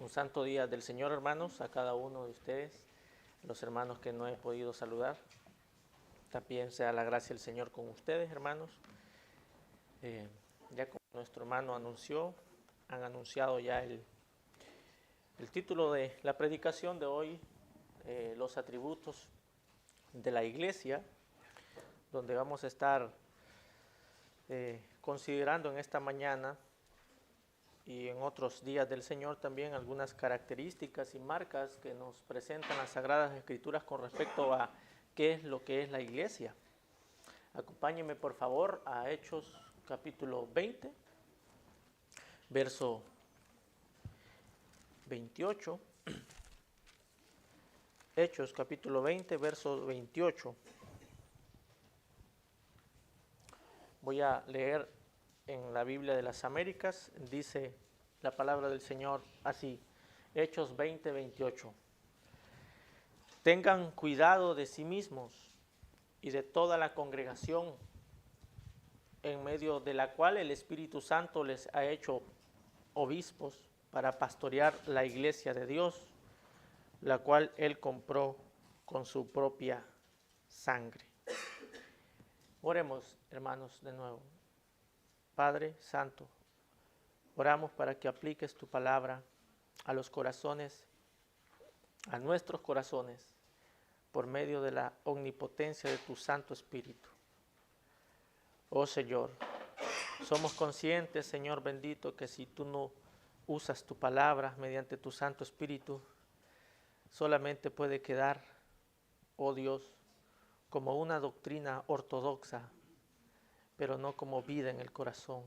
Un santo día del Señor, hermanos, a cada uno de ustedes, los hermanos que no he podido saludar. También sea la gracia del Señor con ustedes, hermanos. Ya como nuestro hermano han anunciado ya el título de la predicación de hoy, los atributos de la iglesia, donde vamos a estar considerando en esta mañana y en otros días del Señor también algunas características y marcas que nos presentan las Sagradas Escrituras con respecto a qué es lo que es la iglesia. Acompáñenme por favor a Hechos capítulo 20, verso 28. Hechos capítulo 20, verso 28. Voy a leer en la Biblia de las Américas, dice la palabra del Señor así, Hechos 20, 28. Tengan cuidado de sí mismos y de toda la congregación en medio de la cual el Espíritu Santo les ha hecho obispos para pastorear la iglesia de Dios, la cual Él compró con su propia sangre. Oremos, hermanos, de nuevo. Padre Santo, oramos para que apliques tu palabra a los corazones, a nuestros corazones, por medio de la omnipotencia de tu Santo Espíritu. Oh Señor, somos conscientes, Señor bendito, que si tú no usas tu palabra mediante tu Santo Espíritu, solamente puede quedar, oh Dios, como una doctrina ortodoxa, pero no como vida en el corazón.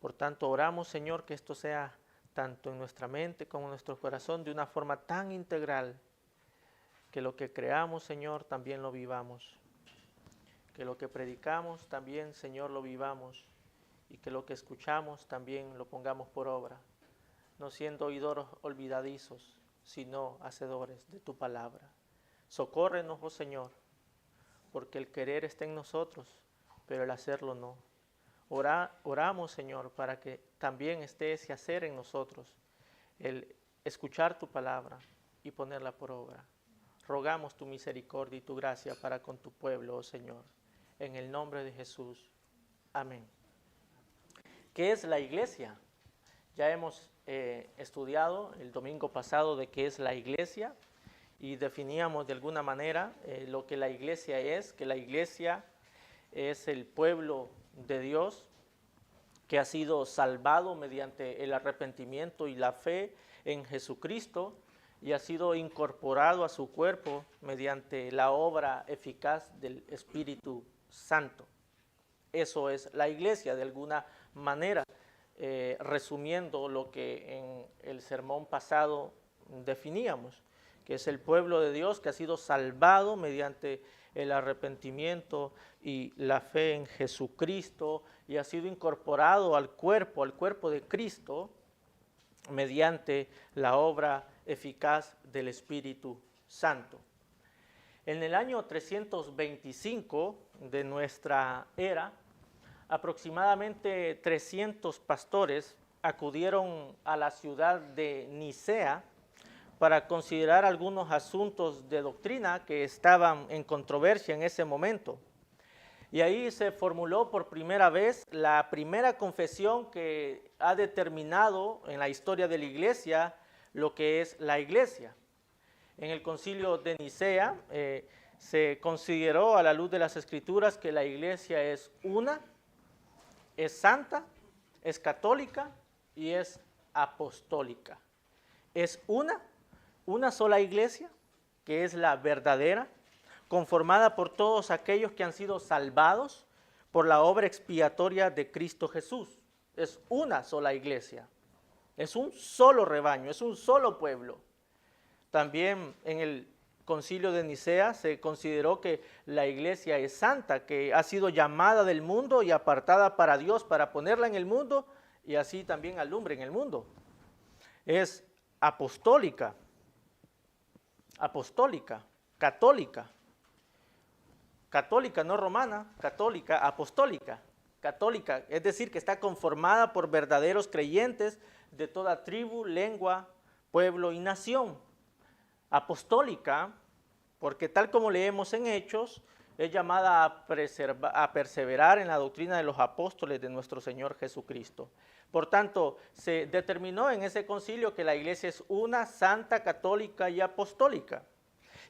Por tanto, oramos, Señor, que esto sea tanto en nuestra mente como en nuestro corazón de una forma tan integral, que lo que creamos, Señor, también lo vivamos. Que lo que predicamos también, Señor, lo vivamos. Y que lo que escuchamos también lo pongamos por obra. No siendo oidores olvidadizos, sino hacedores de tu palabra. Socórrenos, oh Señor, porque el querer está en nosotros, pero el hacerlo no. Oramos, Señor, para que también esté ese hacer en nosotros, el escuchar tu palabra y ponerla por obra. Rogamos tu misericordia y tu gracia para con tu pueblo, oh Señor, en el nombre de Jesús. Amén. ¿Qué es la iglesia? Ya hemos estudiado el domingo pasado de qué es la iglesia y definíamos de alguna manera lo que la iglesia es, que la iglesia es el pueblo de Dios que ha sido salvado mediante el arrepentimiento y la fe en Jesucristo y ha sido incorporado a su cuerpo mediante la obra eficaz del Espíritu Santo. Eso es la iglesia, de alguna manera, resumiendo lo que en el sermón pasado definíamos, que es el pueblo de Dios que ha sido salvado mediante el arrepentimiento y la fe en Jesucristo y ha sido incorporado al cuerpo de Cristo mediante la obra eficaz del Espíritu Santo. En el año 325 de nuestra era, aproximadamente 300 pastores acudieron a la ciudad de Nicea para considerar algunos asuntos de doctrina que estaban en controversia en ese momento. Y ahí se formuló por primera vez la primera confesión que ha determinado en la historia de la iglesia lo que es la iglesia. En el concilio de Nicea se consideró a la luz de las Escrituras que la iglesia es una, es santa, es católica y es apostólica. Es una sola iglesia, que es la verdadera, conformada por todos aquellos que han sido salvados por la obra expiatoria de Cristo Jesús. Es una sola iglesia, es un solo rebaño, es un solo pueblo. También en el concilio de Nicea se consideró que la iglesia es santa, que ha sido llamada del mundo y apartada para Dios para ponerla en el mundo y así también alumbre en el mundo. Es apostólica, católica no romana, católica, apostólica, católica, es decir, que está conformada por verdaderos creyentes de toda tribu, lengua, pueblo y nación. Apostólica, porque tal como leemos en Hechos, es llamada a perseverar en la doctrina de los apóstoles de nuestro Señor Jesucristo. Por tanto, se determinó en ese concilio que la iglesia es una, santa, católica y apostólica.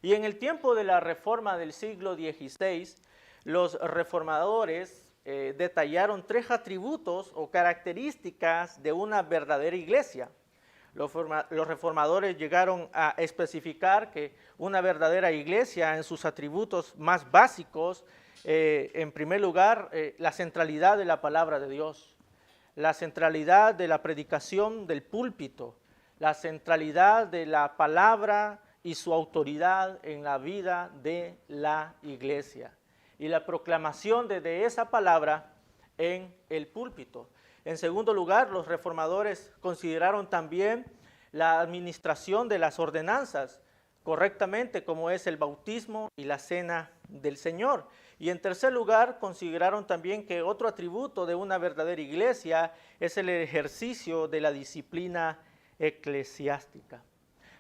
Y en el tiempo de la reforma del siglo XVI, los reformadores detallaron 3 atributos o características de una verdadera iglesia. Los reformadores llegaron a especificar que una verdadera iglesia en sus atributos más básicos, en primer lugar, la centralidad de la palabra de Dios, la centralidad de la predicación del púlpito, la centralidad de la palabra y su autoridad en la vida de la iglesia y la proclamación de esa palabra en el púlpito. En segundo lugar, los reformadores consideraron también la administración de las ordenanzas correctamente, como es el bautismo y la cena del Señor. Y en tercer lugar, consideraron también que otro atributo de una verdadera iglesia es el ejercicio de la disciplina eclesiástica.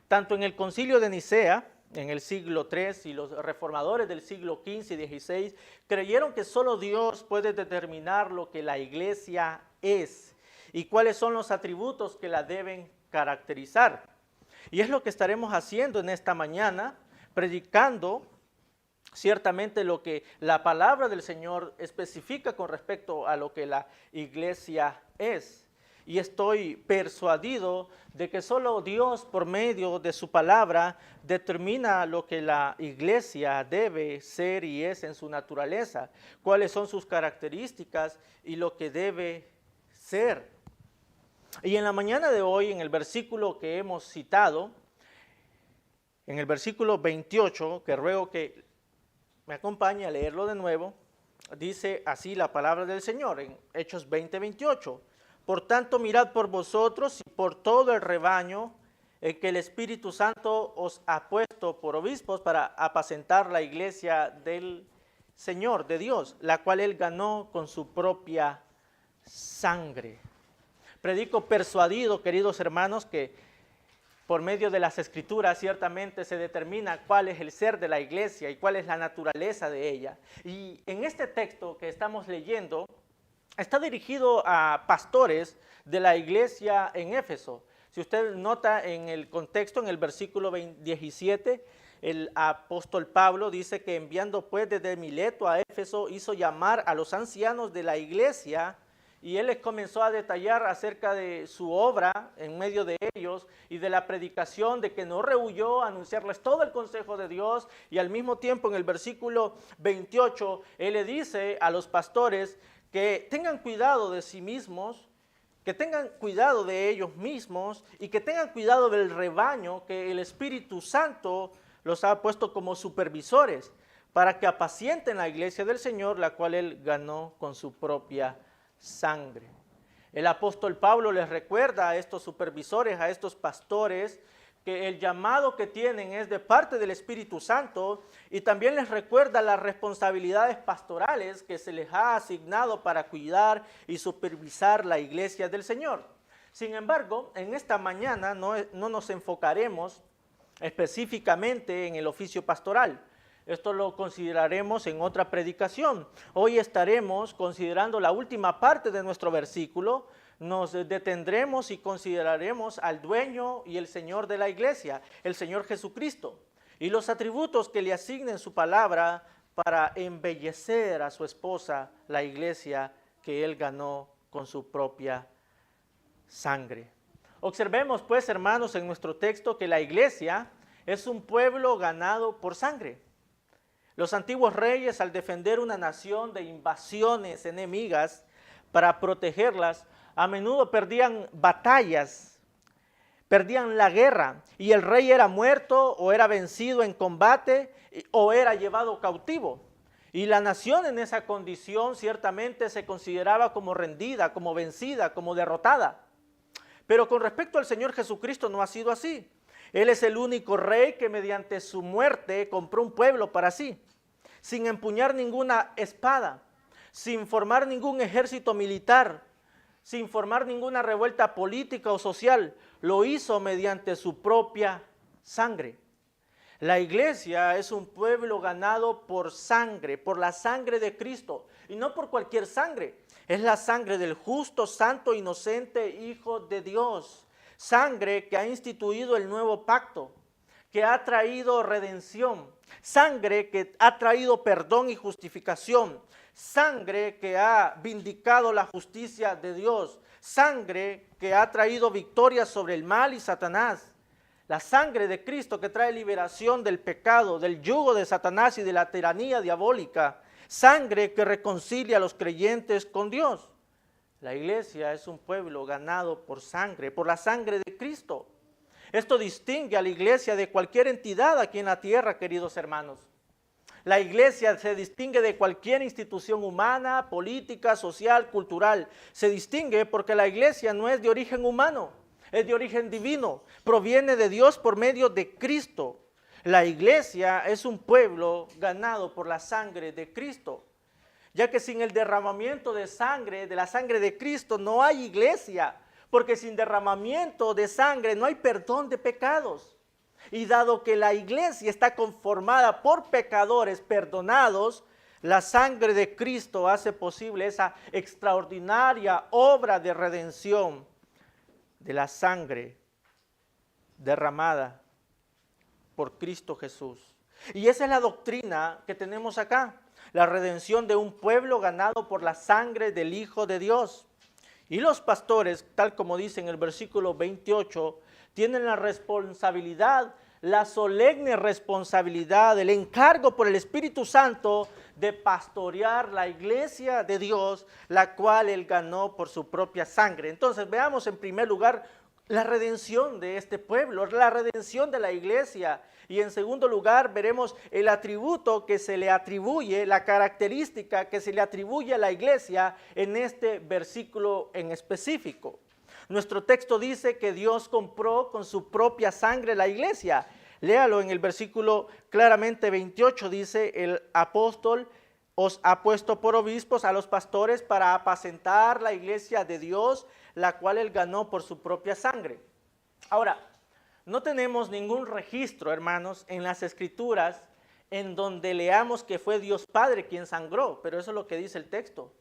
Tanto en el Concilio de Nicea, en el siglo III, y los reformadores del siglo XV y XVI creyeron que solo Dios puede determinar lo que la iglesia es y cuáles son los atributos que la deben caracterizar. Y es lo que estaremos haciendo en esta mañana, predicando ciertamente lo que la palabra del Señor especifica con respecto a lo que la iglesia es. Y estoy persuadido de que solo Dios, por medio de su palabra, determina lo que la iglesia debe ser y es en su naturaleza, cuáles son sus características y lo que debe ser. Y en la mañana de hoy, en el versículo que hemos citado, en el versículo 28, que ruego que me acompañe a leerlo de nuevo, dice así la palabra del Señor en Hechos 20:28. Por tanto, mirad por vosotros y por todo el rebaño en que el Espíritu Santo os ha puesto por obispos para apacentar la iglesia del Señor, de Dios, la cual Él ganó con su propia sangre. Predico persuadido, queridos hermanos, que por medio de las Escrituras ciertamente se determina cuál es el ser de la iglesia y cuál es la naturaleza de ella. Y en este texto que estamos leyendo, está dirigido a pastores de la iglesia en Éfeso. Si usted nota en el contexto, en el versículo 17, el apóstol Pablo dice que enviando pues desde Mileto a Éfeso, hizo llamar a los ancianos de la iglesia y él les comenzó a detallar acerca de su obra en medio de ellos y de la predicación, de que no rehuyó anunciarles todo el consejo de Dios. Y al mismo tiempo en el versículo 28, él le dice a los pastores que tengan cuidado de sí mismos, que tengan cuidado de ellos mismos y que tengan cuidado del rebaño que el Espíritu Santo los ha puesto como supervisores para que apacienten la iglesia del Señor, la cual Él ganó con su propia sangre. El apóstol Pablo les recuerda a estos supervisores, a estos pastores, que el llamado que tienen es de parte del Espíritu Santo, y también les recuerda las responsabilidades pastorales que se les ha asignado para cuidar y supervisar la iglesia del Señor. Sin embargo, en esta mañana no nos enfocaremos específicamente en el oficio pastoral. Esto lo consideraremos en otra predicación. Hoy estaremos considerando la última parte de nuestro versículo. Nos detendremos y consideraremos al dueño y el Señor de la iglesia, el Señor Jesucristo, y los atributos que le asignen su palabra para embellecer a su esposa, la iglesia que Él ganó con su propia sangre. Observemos pues, hermanos, en nuestro texto que la iglesia es un pueblo ganado por sangre. Los antiguos reyes, al defender una nación de invasiones enemigas para protegerlas, a menudo perdían batallas, perdían la guerra, y el rey era muerto o era vencido en combate o era llevado cautivo. Y la nación en esa condición ciertamente se consideraba como rendida, como vencida, como derrotada. Pero con respecto al Señor Jesucristo no ha sido así. Él es el único rey que mediante su muerte compró un pueblo para sí, sin empuñar ninguna espada, sin formar ningún ejército militar, sin formar ninguna revuelta política o social. lo hizo mediante su propia sangre. La iglesia es un pueblo ganado por sangre, por la sangre de Cristo, y no por cualquier sangre. Es la sangre del justo, santo, inocente Hijo de Dios. Sangre que ha instituido el nuevo pacto, que ha traído redención. Sangre que ha traído perdón y justificación. Sangre que ha vindicado la justicia de Dios. Sangre que ha traído victoria sobre el mal y Satanás. La sangre de Cristo que trae liberación del pecado, del yugo de Satanás y de la tiranía diabólica. Sangre que reconcilia a los creyentes con Dios. La iglesia es un pueblo ganado por sangre, por la sangre de Cristo. Esto distingue a la iglesia de cualquier entidad aquí en la tierra, queridos hermanos. La iglesia se distingue de cualquier institución humana, política, social, cultural. Se distingue porque la iglesia no es de origen humano, es de origen divino. Proviene de Dios por medio de Cristo. La iglesia es un pueblo ganado por la sangre de Cristo, ya que sin el derramamiento de sangre, de la sangre de Cristo, no hay iglesia, porque sin derramamiento de sangre no hay perdón de pecados. Y dado que la iglesia está conformada por pecadores perdonados, la sangre de Cristo hace posible esa extraordinaria obra de redención de la sangre derramada por Cristo Jesús. Y esa es la doctrina que tenemos acá, la redención de un pueblo ganado por la sangre del Hijo de Dios. Y los pastores, tal como dice en el versículo 28, tienen la responsabilidad, la solemne responsabilidad, el encargo por el Espíritu Santo de pastorear la iglesia de Dios, la cual Él ganó por su propia sangre. Entonces veamos en primer lugar la redención de este pueblo, la redención de la iglesia. Y en segundo lugar veremos el atributo que se le atribuye, la característica que se le atribuye a la iglesia en este versículo en específico. Nuestro texto dice que Dios compró con su propia sangre la iglesia. Léalo en el versículo claramente 28, dice: el apóstol os ha puesto por obispos a los pastores para apacentar la iglesia de Dios, la cual Él ganó por su propia sangre. Ahora, no tenemos ningún registro, hermanos, en las Escrituras en donde leamos que fue Dios Padre quien sangró, pero eso es lo que dice el texto.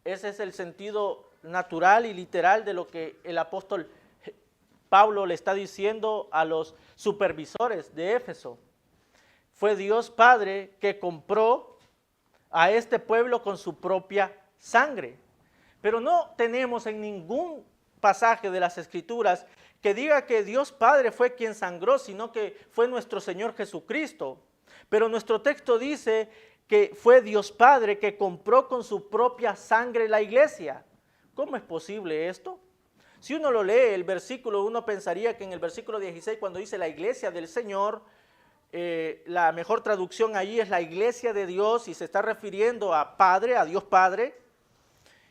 Ese es el sentido natural y literal de lo que el apóstol Pablo le está diciendo a los supervisores de Éfeso. Fue Dios Padre que compró a este pueblo con su propia sangre. Pero no tenemos en ningún pasaje de las Escrituras que diga que Dios Padre fue quien sangró, sino que fue nuestro Señor Jesucristo. Pero nuestro texto dice que fue Dios Padre que compró con su propia sangre la iglesia. ¿Cómo es posible esto? Si uno lo lee el versículo, uno pensaría que en el versículo 16, cuando dice la iglesia del Señor, la mejor traducción allí es la iglesia de Dios y se está refiriendo a Padre, a Dios Padre.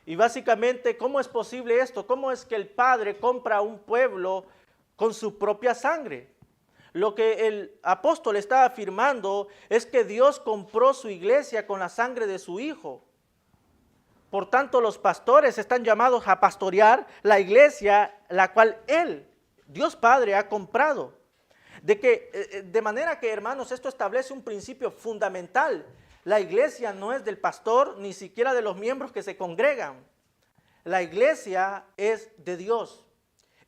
Y básicamente, ¿cómo es posible esto? ¿Cómo es que el Padre compra a un pueblo con su propia sangre? Lo que el apóstol está afirmando es que Dios compró su iglesia con la sangre de su Hijo. Por tanto, los pastores están llamados a pastorear la iglesia, la cual Él, Dios Padre, ha comprado. De manera que, hermanos, esto establece un principio fundamental. La iglesia no es del pastor, ni siquiera de los miembros que se congregan. La iglesia es de Dios.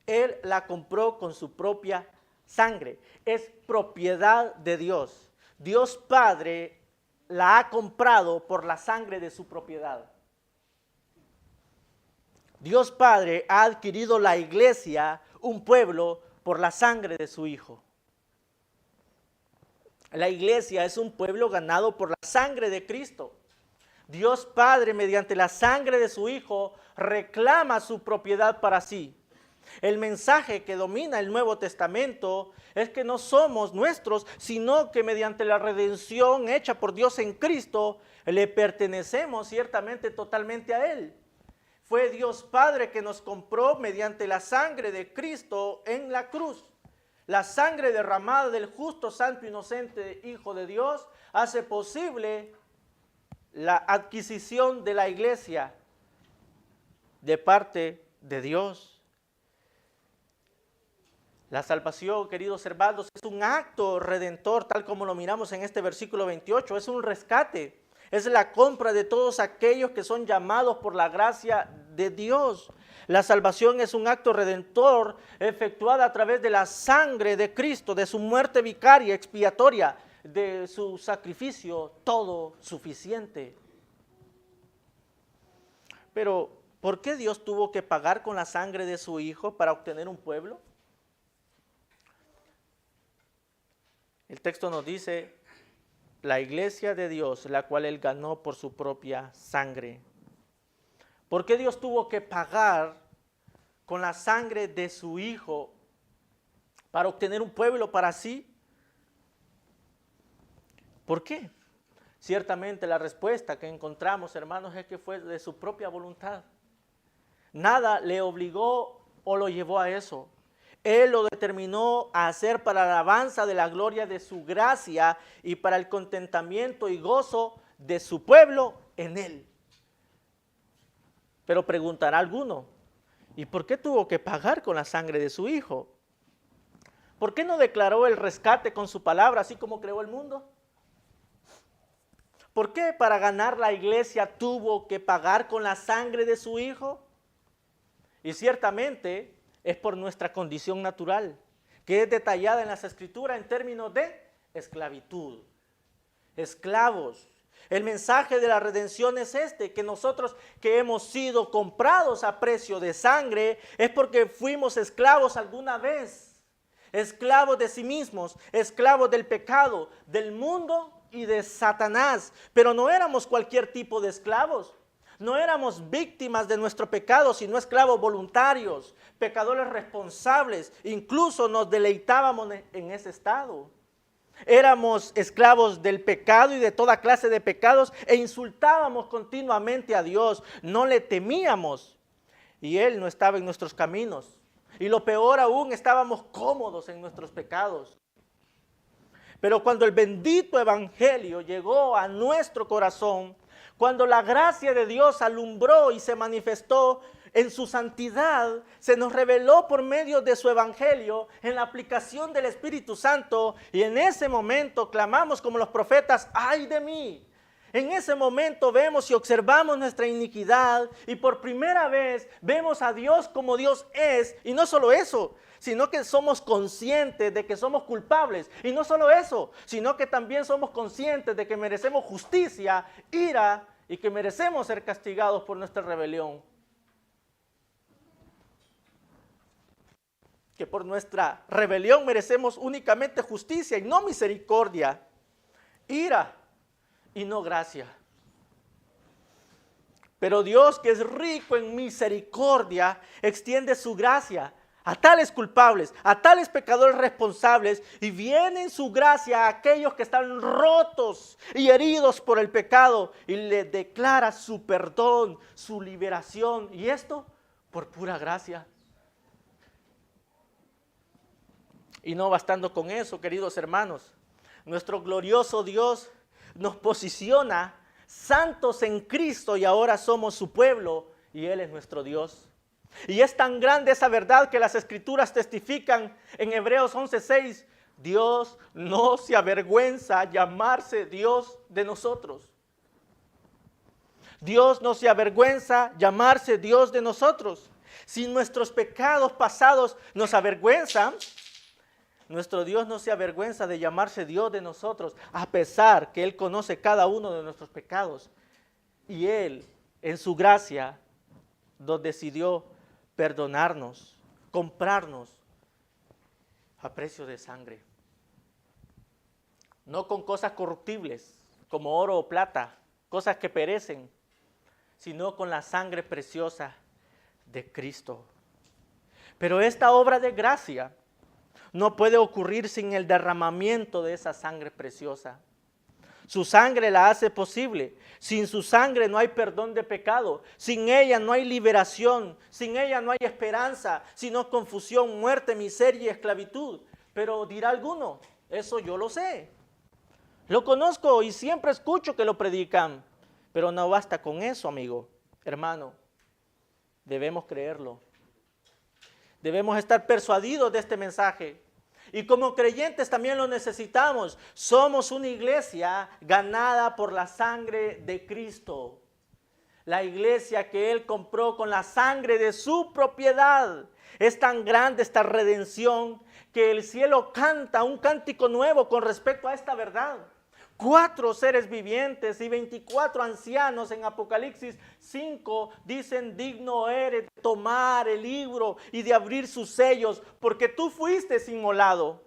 Él la compró con su propia sangre. Es propiedad de Dios. Dios Padre la ha comprado por la sangre de su propiedad. Dios Padre ha adquirido la iglesia, un pueblo, por la sangre de su Hijo. La iglesia es un pueblo ganado por la sangre de Cristo. Dios Padre, mediante la sangre de su Hijo, reclama su propiedad para sí. El mensaje que domina el Nuevo Testamento es que no somos nuestros, sino que mediante la redención hecha por Dios en Cristo, le pertenecemos ciertamente totalmente a Él. Fue Dios Padre que nos compró mediante la sangre de Cristo en la cruz. La sangre derramada del justo, santo, inocente Hijo de Dios hace posible la adquisición de la iglesia de parte de Dios. La salvación, queridos hermanos, es un acto redentor, tal como lo miramos en este versículo 28. Es un rescate, es la compra de todos aquellos que son llamados por la gracia de Dios. La salvación es un acto redentor efectuado a través de la sangre de Cristo, de su muerte vicaria, expiatoria, de su sacrificio todo suficiente. Pero, ¿por qué Dios tuvo que pagar con la sangre de su Hijo para obtener un pueblo? El texto nos dice, la iglesia de Dios, la cual Él ganó por su propia sangre. ¿Por qué Dios tuvo que pagar con la sangre de su Hijo para obtener un pueblo para sí? ¿Por qué? Ciertamente la respuesta que encontramos, hermanos, es que fue de su propia voluntad. Nada le obligó o lo llevó a eso. Él lo determinó a hacer para la alabanza de la gloria de su gracia y para el contentamiento y gozo de su pueblo en Él. Pero preguntará alguno, ¿y por qué tuvo que pagar con la sangre de su Hijo? ¿Por qué no declaró el rescate con su palabra, así como creó el mundo? ¿Por qué para ganar la iglesia tuvo que pagar con la sangre de su Hijo? Y ciertamente es por nuestra condición natural, que es detallada en las Escrituras en términos de esclavitud. Esclavos. El mensaje de la redención es este, que nosotros que hemos sido comprados a precio de sangre, es porque fuimos esclavos alguna vez. Esclavos de sí mismos, esclavos del pecado, del mundo y de Satanás. Pero no éramos cualquier tipo de esclavos. No éramos víctimas de nuestro pecado, sino esclavos voluntarios, pecadores responsables. Incluso nos deleitábamos en ese estado. Éramos esclavos del pecado y de toda clase de pecados e insultábamos continuamente a Dios. No le temíamos y Él no estaba en nuestros caminos. Y lo peor aún, estábamos cómodos en nuestros pecados. Pero cuando el bendito evangelio llegó a nuestro corazón, cuando la gracia de Dios alumbró y se manifestó en su santidad, se nos reveló por medio de su evangelio en la aplicación del Espíritu Santo, y en ese momento clamamos como los profetas, ¡ay de mí! En ese momento vemos y observamos nuestra iniquidad y por primera vez vemos a Dios como Dios es, y no solo eso, sino que somos conscientes de que somos culpables, y no solo eso, sino que también somos conscientes de que merecemos justicia, ira, y que merecemos ser castigados por nuestra rebelión. Que por nuestra rebelión merecemos únicamente justicia y no misericordia, ira y no gracia. Pero Dios, que es rico en misericordia, extiende su gracia a tales culpables, a tales pecadores responsables, y viene en su gracia a aquellos que están rotos y heridos por el pecado, y le declara su perdón, su liberación, y esto por pura gracia. Y no bastando con eso, queridos hermanos, nuestro glorioso Dios nos posiciona santos en Cristo y ahora somos su pueblo y Él es nuestro Dios. Y es tan grande esa verdad que las Escrituras testifican en Hebreos 11:6, Dios no se avergüenza llamarse Dios de nosotros. Dios no se avergüenza llamarse Dios de nosotros. Si nuestros pecados pasados nos avergüenzan, nuestro Dios no se avergüenza de llamarse Dios de nosotros, a pesar que Él conoce cada uno de nuestros pecados. Y Él, en su gracia, nos decidió perdonarnos, comprarnos a precio de sangre. No con cosas corruptibles, como oro o plata, cosas que perecen, sino con la sangre preciosa de Cristo. Pero esta obra de gracia no puede ocurrir sin el derramamiento de esa sangre preciosa. Su sangre la hace posible. Sin su sangre no hay perdón de pecado. Sin ella no hay liberación. Sin ella no hay esperanza, sino confusión, muerte, miseria y esclavitud. Pero dirá alguno, eso yo lo sé. Lo conozco y siempre escucho que lo predican. Pero no basta con eso, amigo, hermano. Debemos creerlo. Debemos estar persuadidos de este mensaje. Y como creyentes también lo necesitamos. Somos una iglesia ganada por la sangre de Cristo. La iglesia que Él compró con la sangre de su propiedad. Es tan grande esta redención que el cielo canta un cántico nuevo con respecto a esta verdad. 4 seres vivientes y 24 ancianos en Apocalipsis 5 dicen: digno eres de tomar el libro y de abrir sus sellos, porque tú fuiste inmolado.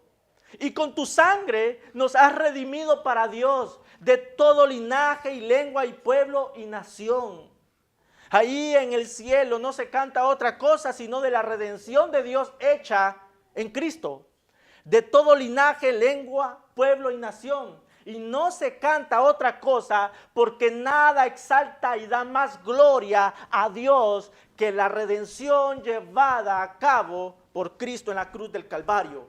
Y con tu sangre nos has redimido para Dios de todo linaje y lengua y pueblo y nación. Ahí en el cielo no se canta otra cosa sino de la redención de Dios hecha en Cristo. De todo linaje, lengua, pueblo y nación. Y no se canta otra cosa porque nada exalta y da más gloria a Dios que la redención llevada a cabo por Cristo en la cruz del Calvario.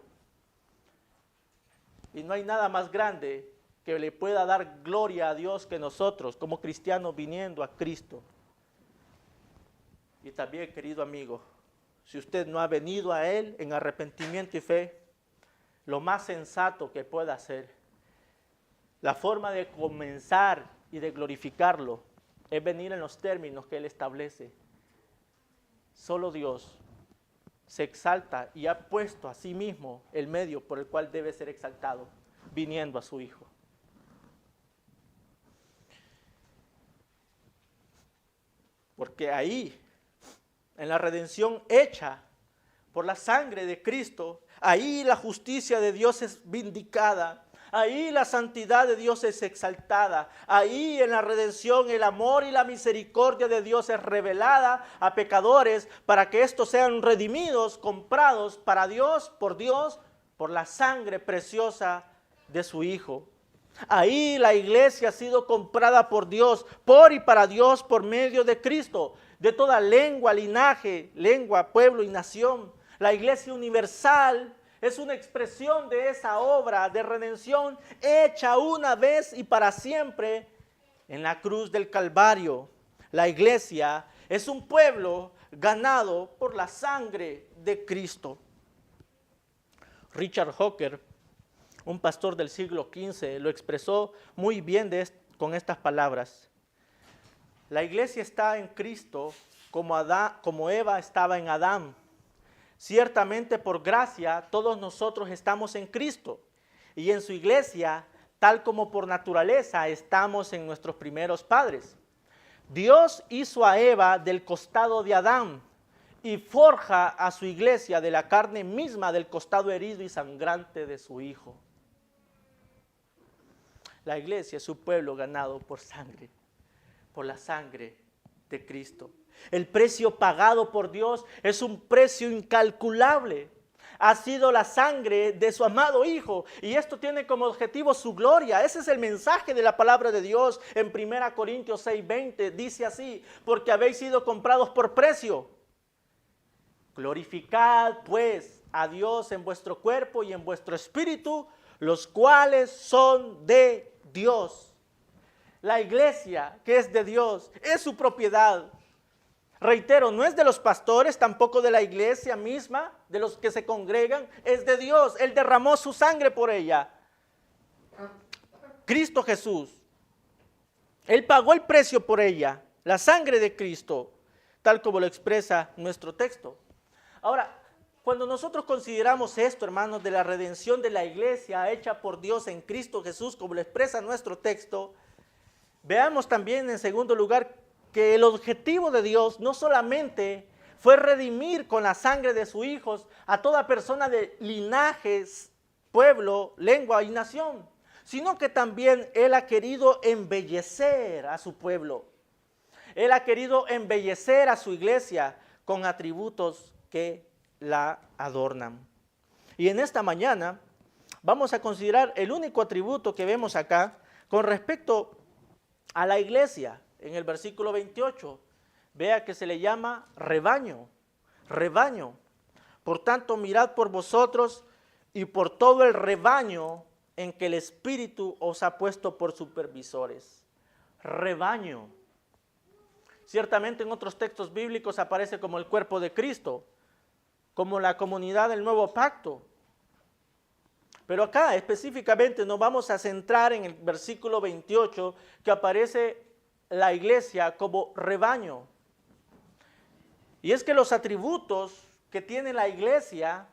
Y no hay nada más grande que le pueda dar gloria a Dios que nosotros como cristianos viniendo a Cristo. Y también, querido amigo, si usted no ha venido a Él en arrepentimiento y fe, lo más sensato que pueda hacer, la forma de comenzar y de glorificarlo, es venir en los términos que Él establece. Solo Dios se exalta y ha puesto a sí mismo el medio por el cual debe ser exaltado, viniendo a su Hijo. Porque ahí, en la redención hecha por la sangre de Cristo, ahí la justicia de Dios es vindicada. Ahí la santidad de Dios es exaltada. Ahí en la redención el amor y la misericordia de Dios es revelada a pecadores para que estos sean redimidos, comprados para Dios, por la sangre preciosa de su Hijo. Ahí la iglesia ha sido comprada por Dios, por y para Dios por medio de Cristo, de toda lengua, linaje, pueblo y nación. La iglesia universal es una expresión de esa obra de redención hecha una vez y para siempre en la cruz del Calvario. La iglesia es un pueblo ganado por la sangre de Cristo. Richard Hawker, un pastor del siglo XV, lo expresó muy bien con estas palabras. La iglesia está en Cristo como Eva estaba en Adán. Ciertamente por gracia todos nosotros estamos en Cristo y en su iglesia, tal como por naturaleza estamos en nuestros primeros padres. Dios hizo a Eva del costado de Adán y forja a su iglesia de la carne misma del costado herido y sangrante de su Hijo. La iglesia es un pueblo ganado por sangre, por la sangre de Cristo. El precio pagado por Dios es un precio incalculable. Ha sido la sangre de su amado Hijo y esto tiene como objetivo su gloria. Ese es el mensaje de la palabra de Dios en 1 Corintios 6:20. Dice así: porque habéis sido comprados por precio. Glorificad pues a Dios en vuestro cuerpo y en vuestro espíritu, los cuales son de Dios. La iglesia que es de Dios es su propiedad. Reitero, no es de los pastores, tampoco de la iglesia misma, de los que se congregan, es de Dios. Él derramó su sangre por ella. Cristo Jesús. Él pagó el precio por ella, la sangre de Cristo, tal como lo expresa nuestro texto. Ahora, cuando nosotros consideramos esto, hermanos, de la redención de la iglesia hecha por Dios en Cristo Jesús, como lo expresa nuestro texto, veamos también en segundo lugar que el objetivo de Dios no solamente fue redimir con la sangre de sus hijos a toda persona de linajes, pueblo, lengua y nación, sino que también Él ha querido embellecer a su pueblo. Él ha querido embellecer a su iglesia con atributos que la adornan. Y en esta mañana vamos a considerar el único atributo que vemos acá con respecto a la iglesia. En el versículo 28, vea que se le llama rebaño, rebaño. Por tanto, mirad por vosotros y por todo el rebaño en que el Espíritu os ha puesto por supervisores. Rebaño. Ciertamente en otros textos bíblicos aparece como el cuerpo de Cristo, como la comunidad del nuevo pacto. Pero acá específicamente nos vamos a centrar en el versículo 28, que aparece la iglesia como rebaño. Y es que los atributos que tiene la iglesia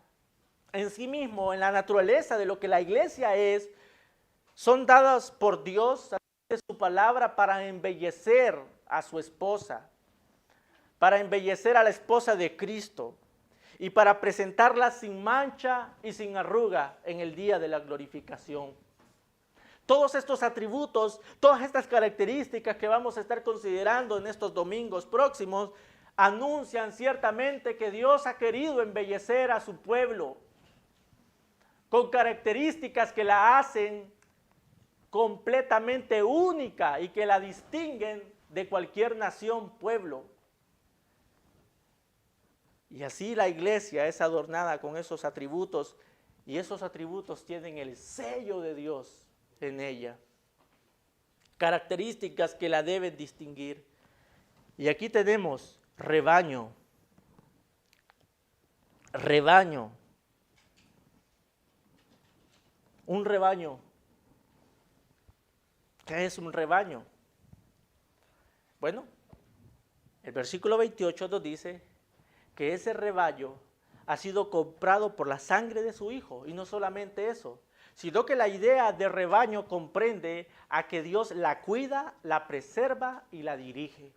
en sí mismo, en la naturaleza de lo que la iglesia es, son dadas por Dios a través de su palabra para embellecer a su esposa, para embellecer a la esposa de Cristo y para presentarla sin mancha y sin arruga en el día de la glorificación. Todos estos atributos, todas estas características que vamos a estar considerando en estos domingos próximos, anuncian ciertamente que Dios ha querido embellecer a su pueblo con características que la hacen completamente única y que la distinguen de cualquier nación, pueblo. Y así la iglesia es adornada con esos atributos, y esos atributos tienen el sello de Dios en ella. Características que la deben distinguir. Y aquí tenemos rebaño. Rebaño. Un rebaño. ¿Qué es un rebaño? Bueno, el versículo 28 nos dice que ese rebaño ha sido comprado por la sangre de su Hijo. Y no solamente eso, sino que la idea de rebaño comprende a que Dios la cuida, la preserva y la dirige.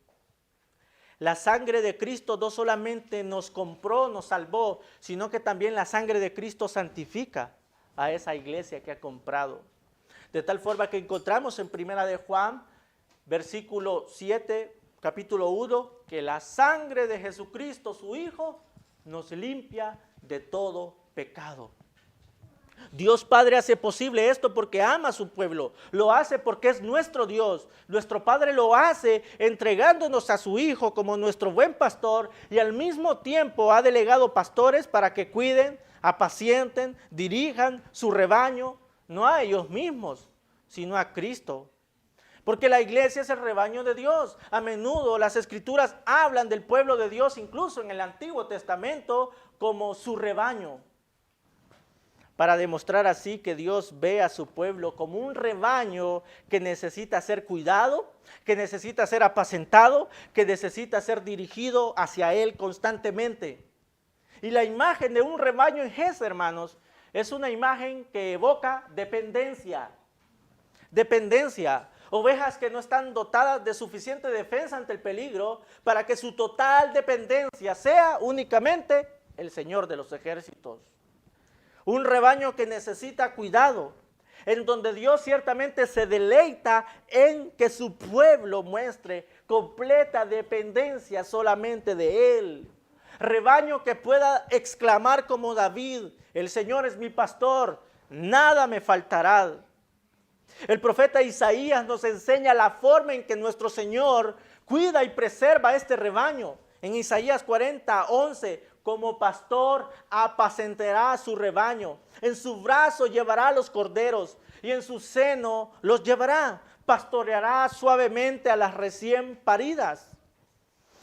La sangre de Cristo no solamente nos compró, nos salvó, sino que también la sangre de Cristo santifica a esa iglesia que ha comprado. De tal forma que encontramos en Primera de Juan, versículo 7, capítulo 1, que la sangre de Jesucristo, su Hijo, nos limpia de todo pecado. Dios Padre hace posible esto porque ama a su pueblo, lo hace porque es nuestro Dios. Nuestro Padre lo hace entregándonos a su Hijo como nuestro buen pastor, y al mismo tiempo ha delegado pastores para que cuiden, apacienten, dirijan su rebaño, no a ellos mismos, sino a Cristo. Porque la iglesia es el rebaño de Dios. A menudo las escrituras hablan del pueblo de Dios, incluso en el Antiguo Testamento, como su rebaño, para demostrar así que Dios ve a su pueblo como un rebaño que necesita ser cuidado, que necesita ser apacentado, que necesita ser dirigido hacia Él constantemente. Y la imagen de un rebaño en Jesús, hermanos, es una imagen que evoca dependencia. Dependencia. Ovejas que no están dotadas de suficiente defensa ante el peligro para que su total dependencia sea únicamente el Señor de los ejércitos. Un rebaño que necesita cuidado, en donde Dios ciertamente se deleita en que su pueblo muestre completa dependencia solamente de Él. Rebaño que pueda exclamar como David: el Señor es mi pastor, nada me faltará. El profeta Isaías nos enseña la forma en que nuestro Señor cuida y preserva este rebaño. En Isaías 40:11, como pastor apacentará su rebaño, en su brazo llevará los corderos y en su seno los llevará, pastoreará suavemente a las recién paridas.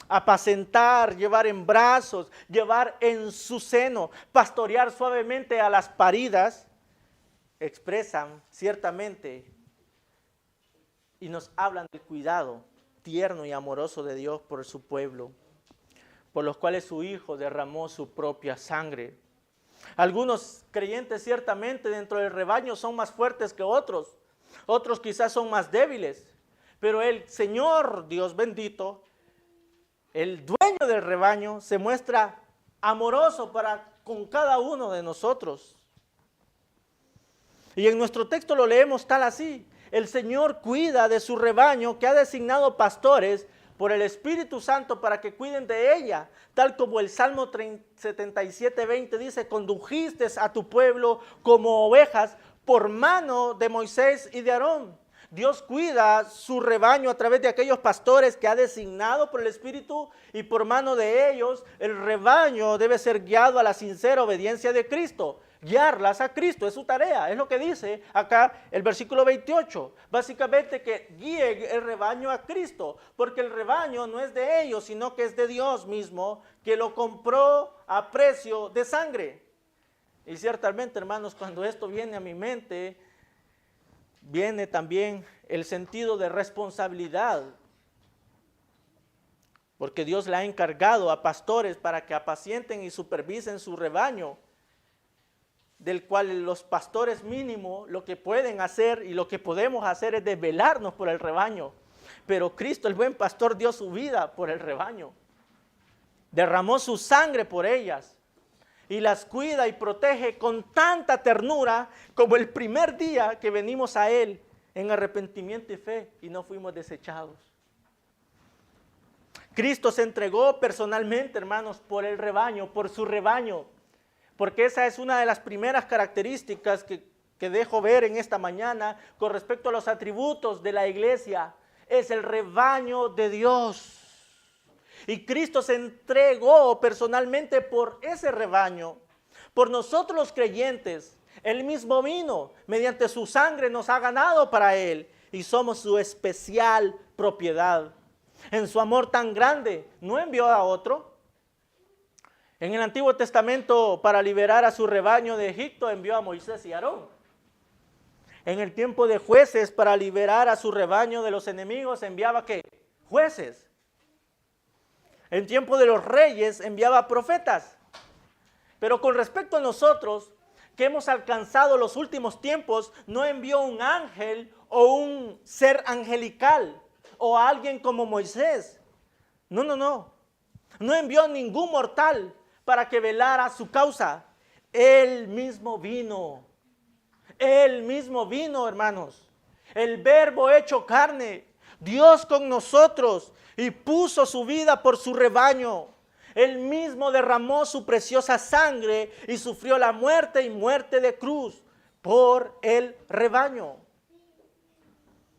Apacentar, llevar en brazos, llevar en su seno, pastorear suavemente a las paridas, expresan ciertamente y nos hablan del cuidado tierno y amoroso de Dios por su pueblo, por los cuales su Hijo derramó su propia sangre. Algunos creyentes ciertamente dentro del rebaño son más fuertes que otros, otros quizás son más débiles, pero el Señor, Dios bendito, el dueño del rebaño, se muestra amoroso para con cada uno de nosotros. Y en nuestro texto lo leemos tal así: el Señor cuida de su rebaño, que ha designado pastores por el Espíritu Santo para que cuiden de ella, tal como el Salmo 77:20 dice: condujiste a tu pueblo como ovejas por mano de Moisés y de Aarón. Dios cuida su rebaño a través de aquellos pastores que ha designado por el Espíritu, y por mano de ellos el rebaño debe ser guiado a la sincera obediencia de Cristo. Guiarlas a Cristo es su tarea, es lo que dice acá el versículo 28. Básicamente que guíe el rebaño a Cristo, porque el rebaño no es de ellos, sino que es de Dios mismo, que lo compró a precio de sangre. Y ciertamente, hermanos, cuando esto viene a mi mente, viene también el sentido de responsabilidad. Porque Dios le ha encargado a pastores para que apacienten y supervisen su rebaño, del cual los pastores mínimo lo que pueden hacer y lo que podemos hacer es desvelarnos por el rebaño. Pero Cristo, el buen pastor, dio su vida por el rebaño. Derramó su sangre por ellas y las cuida y protege con tanta ternura como el primer día que venimos a Él en arrepentimiento y fe y no fuimos desechados. Cristo se entregó personalmente, hermanos, por el rebaño, por su rebaño, porque esa es una de las primeras características que dejo ver en esta mañana con respecto a los atributos de la iglesia. Es el rebaño de Dios. Y Cristo se entregó personalmente por ese rebaño, por nosotros los creyentes. Él mismo vino, mediante su sangre nos ha ganado para Él y somos su especial propiedad. En su amor tan grande, no envió a otro. En el Antiguo Testamento, para liberar a su rebaño de Egipto, envió a Moisés y Aarón. En el tiempo de jueces, para liberar a su rebaño de los enemigos, enviaba ¿qué? Jueces. En tiempo de los reyes, enviaba profetas. Pero con respecto a nosotros, que hemos alcanzado los últimos tiempos, no envió un ángel o un ser angelical o a alguien como Moisés. No. No envió ningún mortal para que velara su causa. Él mismo vino. Él mismo vino, hermanos. El Verbo hecho carne. Dios con nosotros y puso su vida por su rebaño. Él mismo derramó su preciosa sangre y sufrió la muerte y muerte de cruz por el rebaño.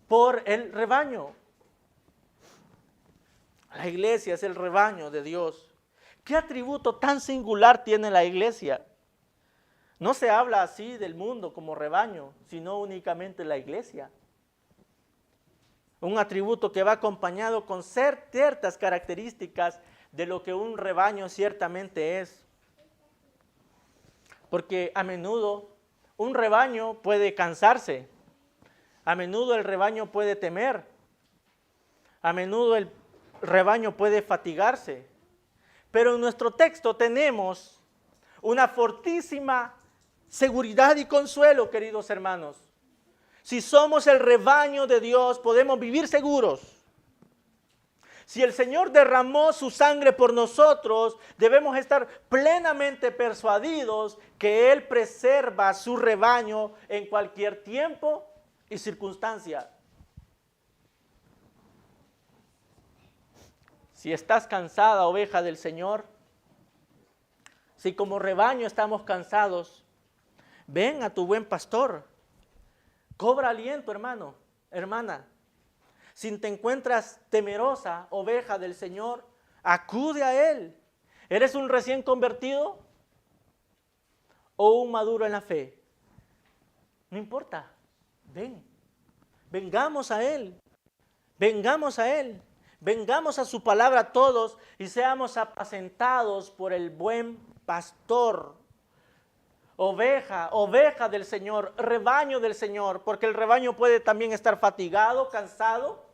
Por el rebaño. La iglesia es el rebaño de Dios. ¿Qué atributo tan singular tiene la iglesia? No se habla así del mundo como rebaño, sino únicamente la iglesia. Un atributo que va acompañado con ciertas características de lo que un rebaño ciertamente es. Porque a menudo un rebaño puede cansarse, a menudo el rebaño puede temer, a menudo el rebaño puede fatigarse. Pero en nuestro texto tenemos una fortísima seguridad y consuelo, queridos hermanos. Si somos el rebaño de Dios, podemos vivir seguros. Si el Señor derramó su sangre por nosotros, debemos estar plenamente persuadidos que Él preserva su rebaño en cualquier tiempo y circunstancia. Si estás cansada, oveja del Señor, si como rebaño estamos cansados, ven a tu buen pastor. Cobra aliento, hermano, hermana. Si te encuentras temerosa, oveja del Señor, acude a Él. ¿Eres un recién convertido o un maduro en la fe? No importa, ven. Vengamos a Él. Vengamos a Él. Vengamos a su palabra todos y seamos apacentados por el buen pastor. Oveja del Señor, rebaño del Señor, porque el rebaño puede también estar fatigado, cansado.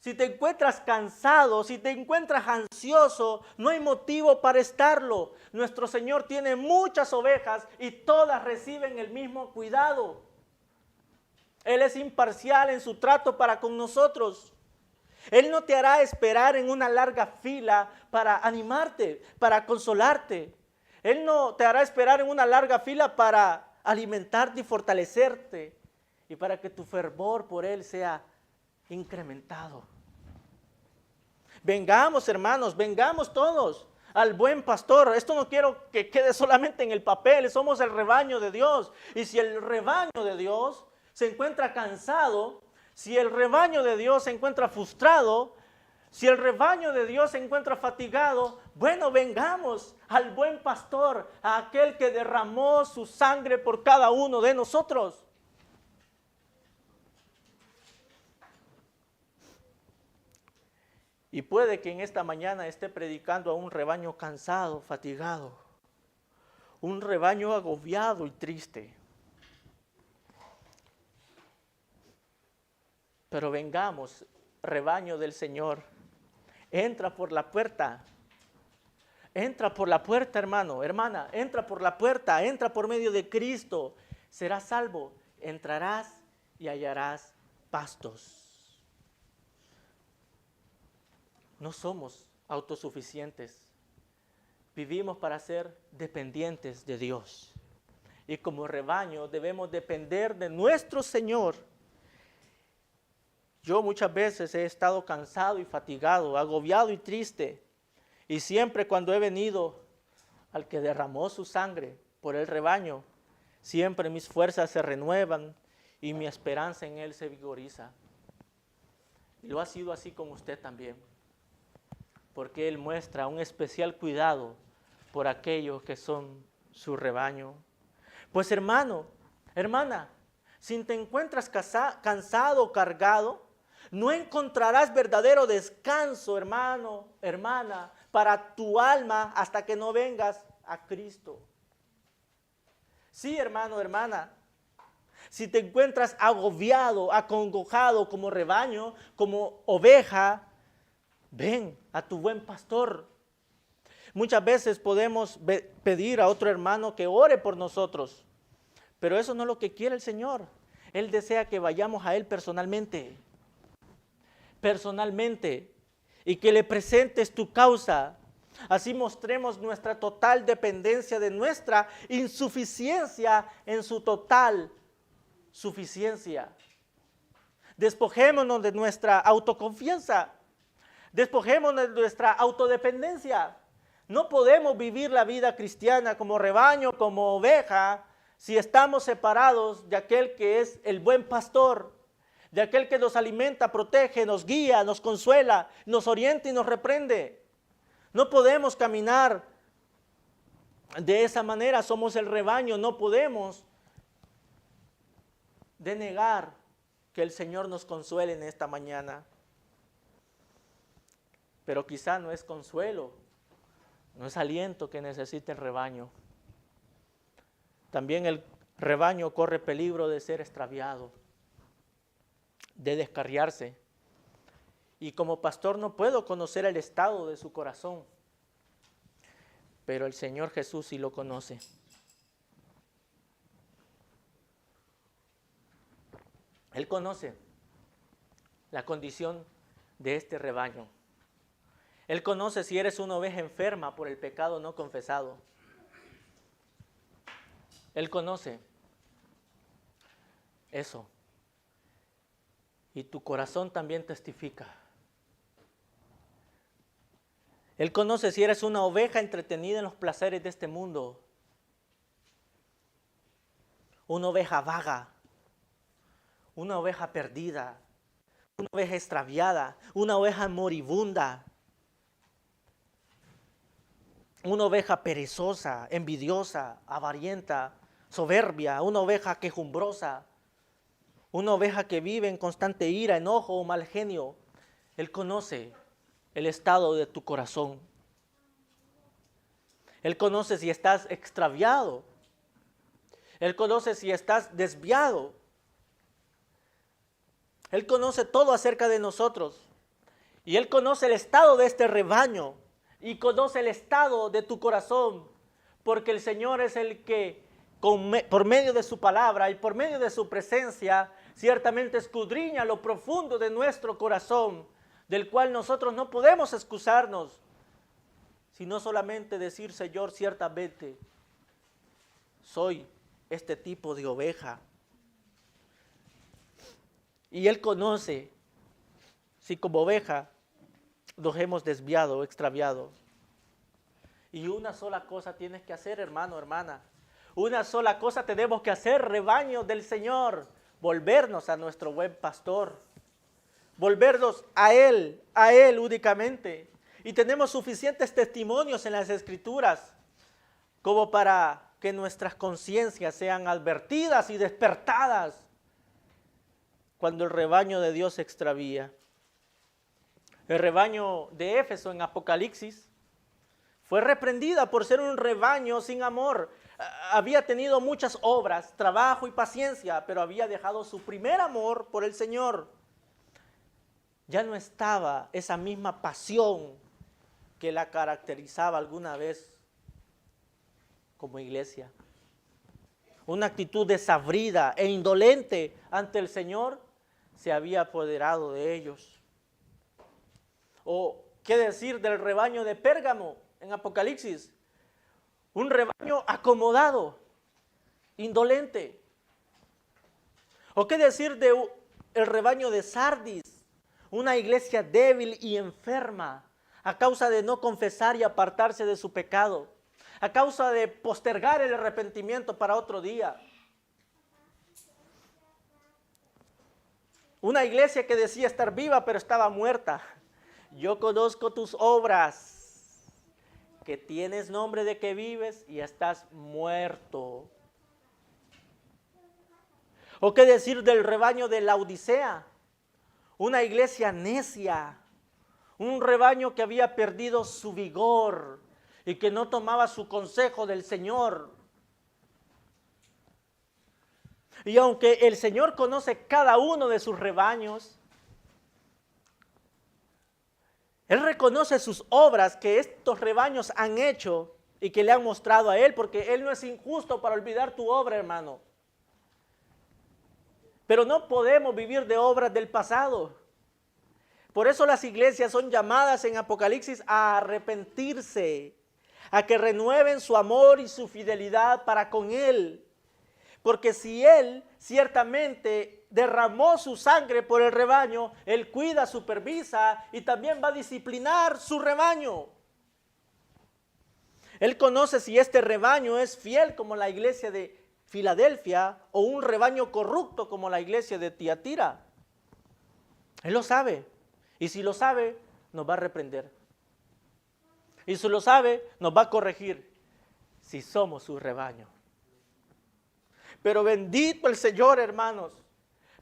Si te encuentras cansado, si te encuentras ansioso, no hay motivo para estarlo. Nuestro Señor tiene muchas ovejas y todas reciben el mismo cuidado. Él es imparcial en su trato para con nosotros. Él no te hará esperar en una larga fila para animarte, para consolarte. Él no te hará esperar en una larga fila para alimentarte y fortalecerte y para que tu fervor por Él sea incrementado. Vengamos, hermanos, vengamos todos al buen pastor. Esto no quiero que quede solamente en el papel, somos el rebaño de Dios. Y si el rebaño de Dios se encuentra cansado, si el rebaño de Dios se encuentra frustrado, si el rebaño de Dios se encuentra fatigado, bueno, vengamos al buen pastor, a aquel que derramó su sangre por cada uno de nosotros. Y puede que en esta mañana esté predicando a un rebaño cansado, fatigado, un rebaño agobiado y triste. Pero vengamos, rebaño del Señor, entra por la puerta. Entra por la puerta, hermano, hermana, entra por la puerta, entra por medio de Cristo. Serás salvo, entrarás y hallarás pastos. No somos autosuficientes. Vivimos para ser dependientes de Dios. Y como rebaño debemos depender de nuestro Señor. Yo muchas veces he estado cansado y fatigado, agobiado y triste. Y siempre cuando he venido al que derramó su sangre por el rebaño, siempre mis fuerzas se renuevan y mi esperanza en Él se vigoriza. Y lo ha sido así con usted también, porque Él muestra un especial cuidado por aquellos que son su rebaño. Pues hermano, hermana, si te encuentras cansado o cargado, no encontrarás verdadero descanso, hermano, hermana, para tu alma hasta que no vengas a Cristo. Sí, hermano, hermana, si te encuentras agobiado, acongojado como rebaño, como oveja, ven a tu buen pastor. Muchas veces podemos pedir a otro hermano que ore por nosotros, pero eso no es lo que quiere el Señor. Él desea que vayamos a Él personalmente, y que le presentes tu causa. Así mostremos nuestra total dependencia de nuestra insuficiencia en su total suficiencia. Despojémonos de nuestra autoconfianza, despojémonos de nuestra autodependencia. No podemos vivir la vida cristiana como rebaño, como oveja, si estamos separados de aquel que es el buen pastor, de aquel que nos alimenta, protege, nos guía, nos consuela, nos orienta y nos reprende. No podemos caminar de esa manera, somos el rebaño, no podemos denegar que el Señor nos consuele en esta mañana. Pero quizá no es consuelo, no es aliento que necesita el rebaño. También el rebaño corre peligro de ser extraviado, de descarriarse. Y como pastor no puedo conocer el estado de su corazón, pero el Señor Jesús sí lo conoce. Él conoce la condición de este rebaño. Él conoce si eres una oveja enferma por el pecado no confesado. Él conoce eso. Y tu corazón también testifica. Él conoce si eres una oveja entretenida en los placeres de este mundo. Una oveja vaga. Una oveja perdida. Una oveja extraviada. Una oveja moribunda. Una oveja perezosa, envidiosa, avarienta, soberbia. Una oveja quejumbrosa. Una oveja que vive en constante ira, enojo o mal genio. Él conoce el estado de tu corazón. Él conoce si estás extraviado. Él conoce si estás desviado. Él conoce todo acerca de nosotros. Y Él conoce el estado de este rebaño. Y conoce el estado de tu corazón. Porque el Señor es el que, por medio de su palabra y por medio de su presencia, ciertamente escudriña lo profundo de nuestro corazón, del cual nosotros no podemos excusarnos, sino solamente decir, Señor, ciertamente soy este tipo de oveja. Y Él conoce si como oveja nos hemos desviado o extraviado. Y una sola cosa tienes que hacer, hermano, hermana. Una sola cosa tenemos que hacer, rebaño del Señor. Volvernos a nuestro buen pastor. Volvernos a Él únicamente. Y tenemos suficientes testimonios en las Escrituras como para que nuestras conciencias sean advertidas y despertadas cuando el rebaño de Dios se extravía. El rebaño de Éfeso en Apocalipsis fue reprendida por ser un rebaño sin amor. Había tenido muchas obras, trabajo y paciencia, pero había dejado su primer amor por el Señor. Ya no estaba esa misma pasión que la caracterizaba alguna vez como iglesia. Una actitud desabrida e indolente ante el Señor se había apoderado de ellos. O qué decir del rebaño de Pérgamo en Apocalipsis, un rebaño acomodado, indolente. O qué decir del rebaño de Sardis, una iglesia débil y enferma a causa de no confesar y apartarse de su pecado, a causa de postergar el arrepentimiento para otro día. Una iglesia que decía estar viva pero estaba muerta. Yo conozco tus obras, que tienes nombre de que vives y estás muerto. ¿O qué decir del rebaño de Laodicea? Una iglesia necia, un rebaño que había perdido su vigor y que no tomaba su consejo del Señor. Y aunque el Señor conoce cada uno de sus rebaños, Él reconoce sus obras que estos rebaños han hecho y que le han mostrado a Él, porque Él no es injusto para olvidar tu obra, hermano. Pero no podemos vivir de obras del pasado. Por eso las iglesias son llamadas en Apocalipsis a arrepentirse, a que renueven su amor y su fidelidad para con Él. Porque si Él ciertamente derramó su sangre por el rebaño, Él cuida, supervisa y también va a disciplinar su rebaño. Él conoce si este rebaño es fiel como la iglesia de Filadelfia o un rebaño corrupto como la iglesia de Tiatira. Él lo sabe. Y si lo sabe, nos va a reprender. Y si lo sabe, nos va a corregir si somos su rebaño. Pero bendito el Señor, hermanos,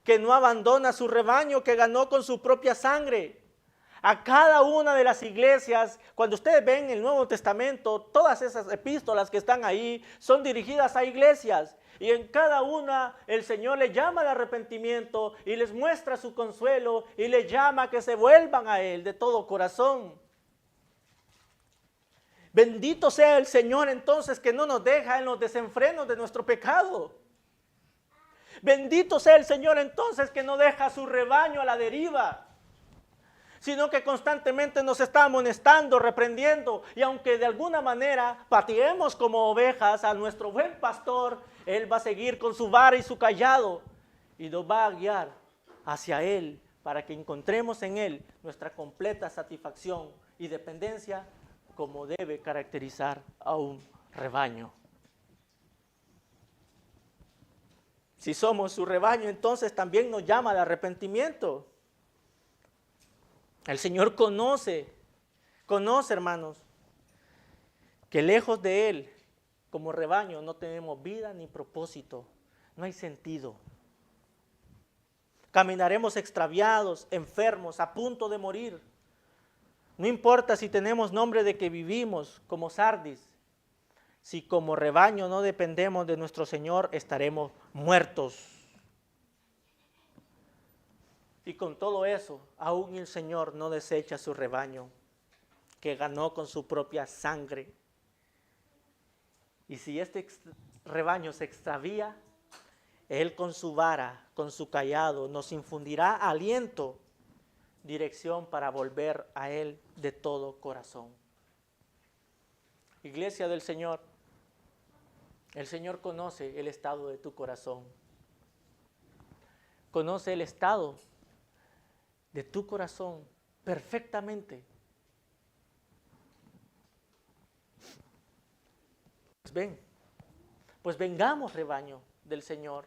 que no abandona su rebaño que ganó con su propia sangre. A cada una de las iglesias, cuando ustedes ven el Nuevo Testamento, todas esas epístolas que están ahí son dirigidas a iglesias. Y en cada una el Señor les llama al arrepentimiento y les muestra su consuelo y les llama a que se vuelvan a Él de todo corazón. Bendito sea el Señor entonces que no nos deja en los desenfrenos de nuestro pecado. Bendito sea el Señor entonces que no deja a su rebaño a la deriva, sino que constantemente nos está amonestando, reprendiendo, y aunque de alguna manera pateemos como ovejas a nuestro buen pastor, Él va a seguir con su vara y su cayado y nos va a guiar hacia Él para que encontremos en Él nuestra completa satisfacción y dependencia como debe caracterizar a un rebaño. Si somos su rebaño, entonces también nos llama al arrepentimiento. El Señor conoce, hermanos, que lejos de Él, como rebaño, no tenemos vida ni propósito, no hay sentido. Caminaremos extraviados, enfermos, a punto de morir. No importa si tenemos nombre de que vivimos como Sardis, si como rebaño no dependemos de nuestro Señor, estaremos muertos. Y con todo eso, aún el Señor no desecha su rebaño, que ganó con su propia sangre. Y si este rebaño se extravía, Él con su vara, con su cayado, nos infundirá aliento, dirección para volver a Él de todo corazón. Iglesia del Señor, el Señor conoce el estado de tu corazón. Conoce el estado de tu corazón perfectamente. Pues vengamos, rebaño del Señor,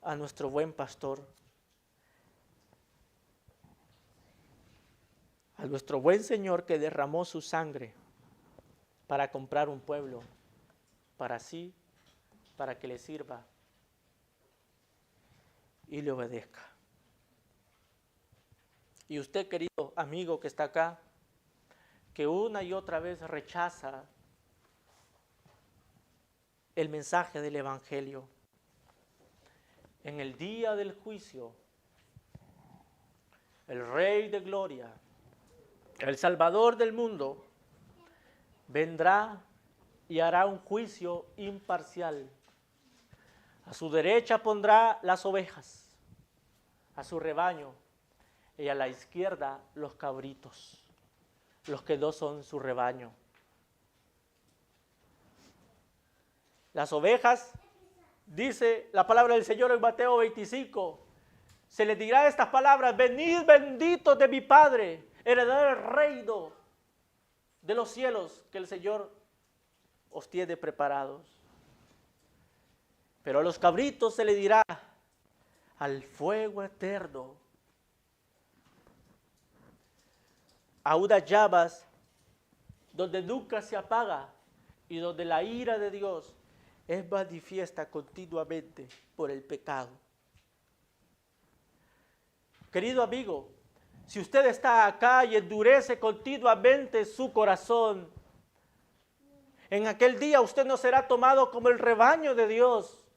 a nuestro buen pastor, a nuestro buen Señor que derramó su sangre para comprar un pueblo para sí, para que le sirva y le obedezca. Y usted, querido amigo que está acá, que una y otra vez rechaza el mensaje del Evangelio, en el día del juicio, el Rey de Gloria, el Salvador del mundo, vendrá y hará un juicio imparcial. A su derecha pondrá las ovejas, a su rebaño, y a la izquierda los cabritos, los que no son su rebaño. Las ovejas, dice la palabra del Señor en Mateo 25, se les dirá estas palabras: venid benditos de mi Padre, heredad el reino de los cielos que el Señor os tiene preparados. Pero a los cabritos se les dirá: al fuego eterno, a unas llamas donde nunca se apaga y donde la ira de Dios es manifiesta continuamente por el pecado. Querido amigo, si usted está acá y endurece continuamente su corazón, en aquel día usted no será tomado como el rebaño de Dios,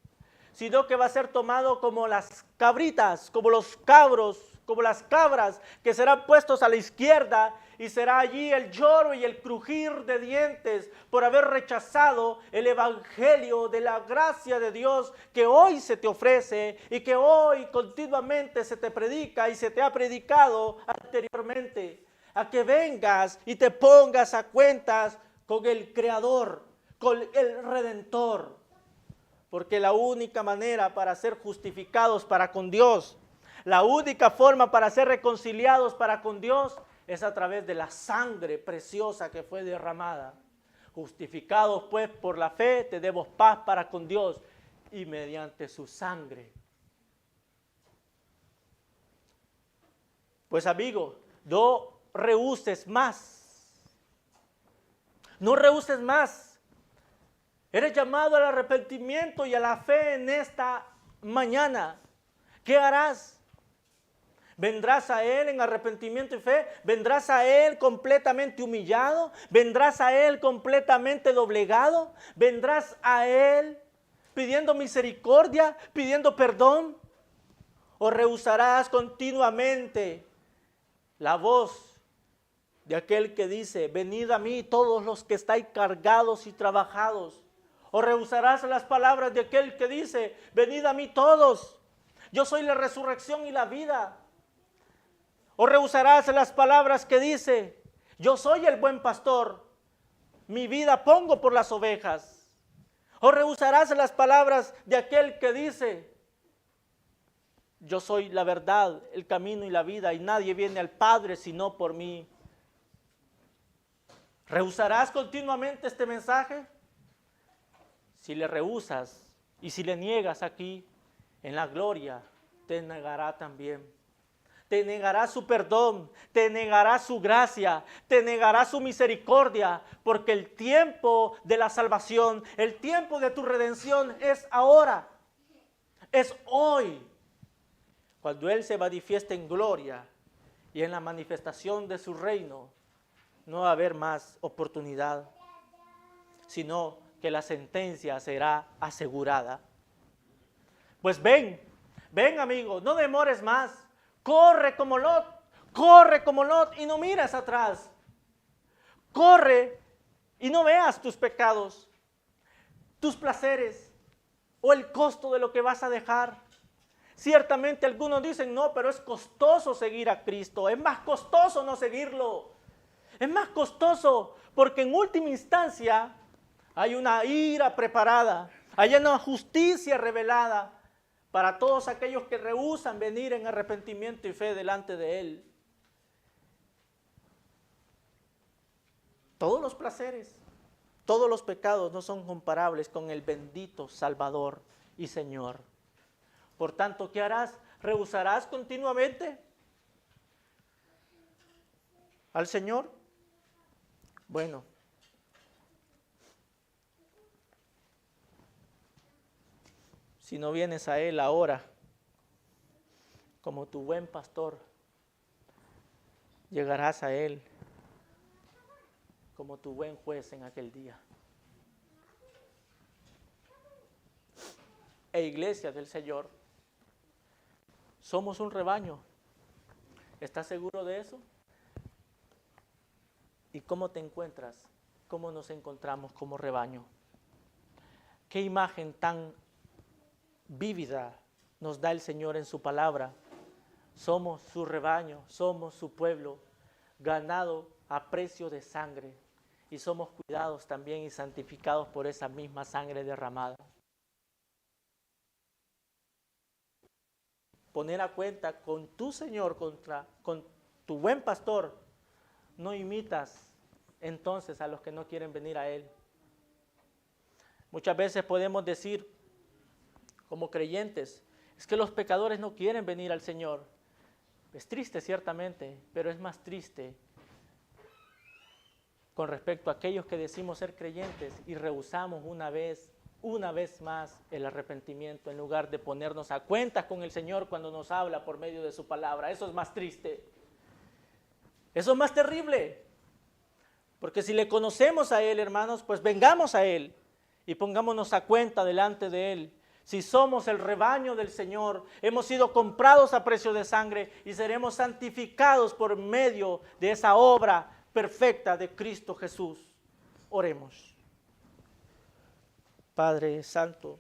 sino que va a ser tomado como las cabritas, como los cabros, como las cabras, que serán puestos a la izquierda, y será allí el lloro y el crujir de dientes por haber rechazado el evangelio de la gracia de Dios que hoy se te ofrece y que hoy continuamente se te predica y se te ha predicado anteriormente. A que vengas y te pongas a cuentas con el Creador, con el Redentor. Porque la única manera para ser justificados para con Dios, la única forma para ser reconciliados para con Dios, es a través de la sangre preciosa que fue derramada. Justificados pues por la fe, tenemos paz para con Dios y mediante su sangre. Pues amigo, no rehuses más. No rehuses más. Eres llamado al arrepentimiento y a la fe en esta mañana. ¿Qué harás? ¿Vendrás a Él en arrepentimiento y fe? ¿Vendrás a Él completamente humillado? ¿Vendrás a Él completamente doblegado? ¿Vendrás a Él pidiendo misericordia, pidiendo perdón? ¿O rehusarás continuamente la voz de aquel que dice: venid a mí todos los que estáis cargados y trabajados? ¿O rehusarás las palabras de aquel que dice: venid a mí todos, yo soy la resurrección y la vida? ¿O rehusarás las palabras que dice: yo soy el buen pastor, mi vida pongo por las ovejas? ¿O rehusarás las palabras de aquel que dice: yo soy la verdad, el camino y la vida, y nadie viene al Padre sino por mí? ¿Rehusarás continuamente este mensaje? Si le rehusas y si le niegas aquí, en la gloria te negará también. Te negará su perdón, te negará su gracia, te negará su misericordia, porque el tiempo de la salvación, el tiempo de tu redención es ahora, es hoy. Cuando Él se manifieste en gloria y en la manifestación de su reino, no va a haber más oportunidad, sino que la sentencia será asegurada. Pues ven amigo, no demores más. Corre como Lot y no mires atrás. Corre y no veas tus pecados, tus placeres o el costo de lo que vas a dejar. Ciertamente algunos dicen: no, pero es costoso seguir a Cristo. Es más costoso no seguirlo. Es más costoso porque en última instancia hay una ira preparada, hay una justicia revelada para todos aquellos que rehúsan venir en arrepentimiento y fe delante de Él. Todos los placeres, todos los pecados no son comparables con el bendito Salvador y Señor. Por tanto, ¿qué harás? ¿Rehusarás continuamente al Señor? Bueno, si no vienes a Él ahora como tu buen pastor, llegarás a Él como tu buen juez en aquel día. Iglesia del Señor, somos un rebaño. ¿Estás seguro de eso? ¿Y cómo te encuentras? ¿Cómo nos encontramos como rebaño? ¿Qué imagen tan vívida nos da el Señor en su palabra? Somos su rebaño, somos su pueblo, ganado a precio de sangre, y somos cuidados también y santificados por esa misma sangre derramada. Poner a cuenta con tu Señor, con tu buen pastor, no imitas entonces a los que no quieren venir a Él. Muchas veces podemos decir, como creyentes, es que los pecadores no quieren venir al Señor. Es triste ciertamente, pero es más triste con respecto a aquellos que decimos ser creyentes y rehusamos una vez más el arrepentimiento en lugar de ponernos a cuentas con el Señor cuando nos habla por medio de su palabra. Eso es más triste. Eso es más terrible. Porque si le conocemos a Él, hermanos, pues vengamos a Él y pongámonos a cuenta delante de Él. Si somos el rebaño del Señor, hemos sido comprados a precio de sangre y seremos santificados por medio de esa obra perfecta de Cristo Jesús. Oremos. Padre Santo,